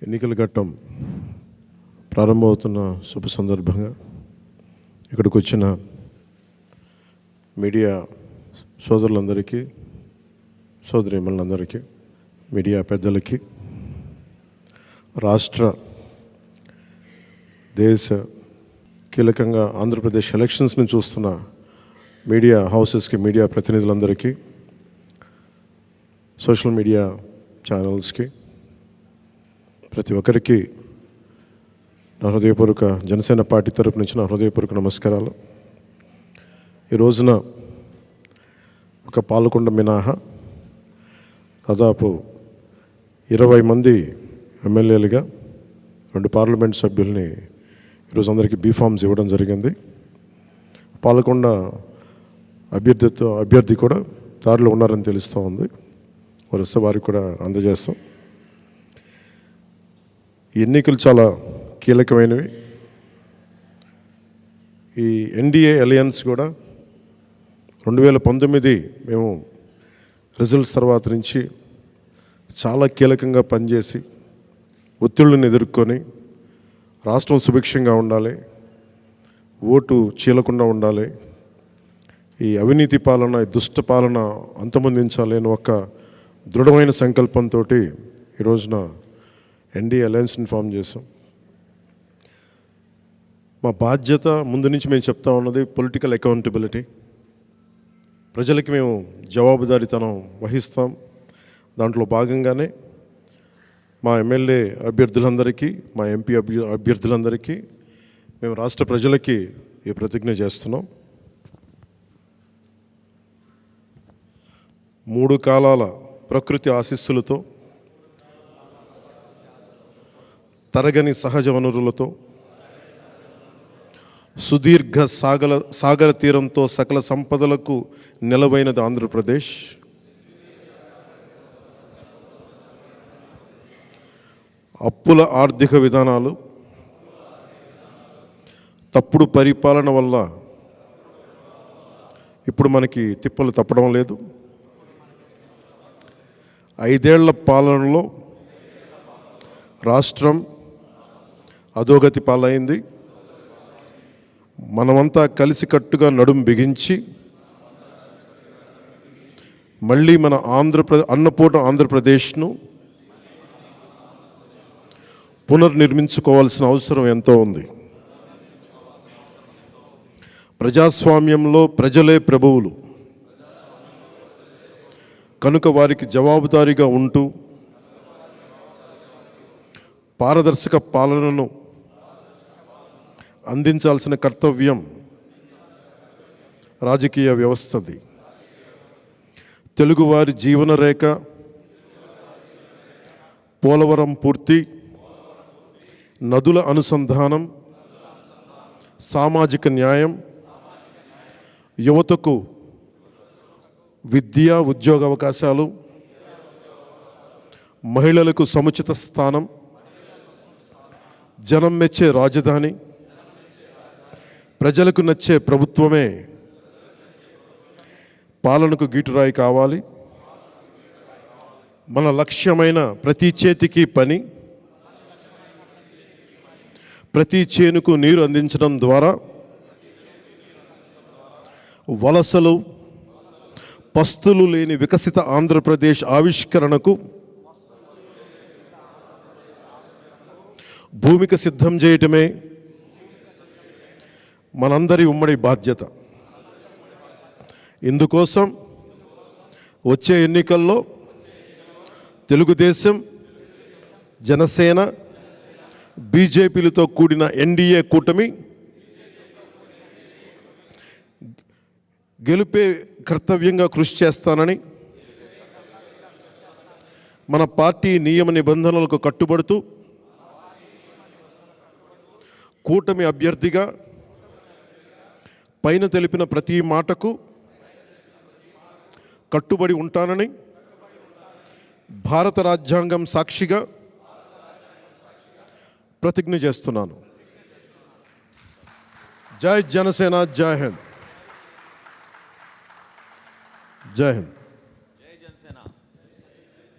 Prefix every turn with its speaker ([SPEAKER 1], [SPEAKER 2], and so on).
[SPEAKER 1] ఎన్నికల ఘట్టం ప్రారంభమవుతున్న శుభ సందర్భంగా ఇక్కడికి వచ్చిన మీడియా సోదరులందరికీ, సోదరీమణులందరికీ, మీడియా పెద్దలకి, రాష్ట్ర దేశ కీలకంగా ఆంధ్రప్రదేశ్ ఎలక్షన్స్ని చూస్తున్న మీడియా హౌసెస్కి, మీడియా ప్రతినిధులందరికీ, సోషల్ మీడియా ఛానల్స్కి, ప్రతి ఒక్కరికి నా హృదయపూర్వక జనసేన పార్టీ తరపు నుంచి నా హృదయపూర్వక నమస్కారాలు. ఈ రోజున ఒక పాలకొండ మినహా దాదాపు 20 మంది ఎమ్మెల్యేలుగా 2 పార్లమెంట్ సభ్యుల్ని ఈరోజు అందరికీ బీఫామ్స్ ఇవ్వడం జరిగింది. పాలకొండ అభ్యర్థి కూడా దారిలో ఉన్నారని తెలుస్తూ ఉంది. వరుస వారికి కూడా అందజేస్తాం. ఈ ఎన్నికలు చాలా కీలకమైనవి. ఈ ఎన్డీఏ అలయన్స్ కూడా 2019 మేము రిజల్ట్స్ తర్వాత నుంచి చాలా కీలకంగా పనిచేసి ఒత్తిళ్ళని ఎదుర్కొని రాష్ట్రం సుభిక్షంగా ఉండాలి, ఓటు చీలకుండా ఉండాలి, ఈ అవినీతి పాలన, ఈ దుష్ట పాలన అంతమొందించాలి అని ఒక దృఢమైన సంకల్పంతో ఈ రోజున ఎన్డీఏ అలయన్స్ని ఫామ్ చేసాం. మా బాధ్యత ముందు నుంచి మేము చెప్తా ఉన్నది పొలిటికల్ అకౌంటబిలిటీ. ప్రజలకి మేము జవాబుదారీతనం వహిస్తాం. దాంట్లో భాగంగానే మా ఎమ్మెల్యే అభ్యర్థులందరికీ, మా ఎంపీ అభ్యర్థులందరికీ మేము రాష్ట్ర ప్రజలకి ఈ ప్రతిజ్ఞ చేస్తున్నాం. 3 కాలాల ప్రకృతి ఆశీస్సులతో, తరగని సహజ వనరులతో, సుదీర్ఘ సాగర తీరంతో సకల సంపదలకు నెలవైనది ఆంధ్రప్రదేశ్. అప్పుల ఆర్థిక విధానాలు, తప్పుడు పరిపాలన వల్ల ఇప్పుడు మనకి తిప్పలు తప్పడం లేదు. 5 ఏళ్ల పాలనలో రాష్ట్రం అధోగతి పాలైంది. మనమంతా కలిసికట్టుగా నడుం బిగించి మళ్ళీ మన అన్నపూర్ణ ఆంధ్రప్రదేశ్ను పునర్నిర్మించుకోవాల్సిన అవసరం ఎంతో ఉంది. ప్రజాస్వామ్యంలో ప్రజలే ప్రభువులు కనుక వారికి జవాబుదారీగా ఉంటూ పారదర్శక పాలనను అందించాల్సిన కర్తవ్యం రాజకీయ వ్యవస్థది. తెలుగువారి జీవన రేఖ, పోలవరం పూర్తి, నదుల అనుసంధానం, సామాజిక న్యాయం, యువతకు విద్య ఉద్యోగ అవకాశాలు, మహిళలకు సముచిత స్థానం, జనం మెచ్చే రాజధాని, ప్రజలకు నచ్చే ప్రభుత్వమే పాలనకు గీటురాయి కావాలి. మన లక్ష్యమైన ప్రతి చేతికి పని, ప్రతి చేనుకు నీరు అందించడం ద్వారా వలసలు, పస్తులు లేని వికసిత ఆంధ్రప్రదేశ్ ఆవిష్కరణకు భూమిక సిద్ధం చేయటమే మనందరి ఉమ్మడి బాధ్యత. ఇందుకోసం వచ్చే ఎన్నికల్లో తెలుగుదేశం, జనసేన, బీజేపీలతో కూడిన ఎన్డీఏ కూటమి గెలుపే కర్తవ్యంగా కృషి చేస్తానని, మన పార్టీ నియమ నిబంధనలకు కట్టుబడుతూ కూటమి అభ్యర్థిగా పైన తెలిపిన ప్రతి మాటకు కట్టుబడి ఉంటానని భారత రాజ్యాంగం సాక్షిగా ప్రతిజ్ఞ చేస్తున్నాను. జై జనసేన, జై హింద్. జై హింద్.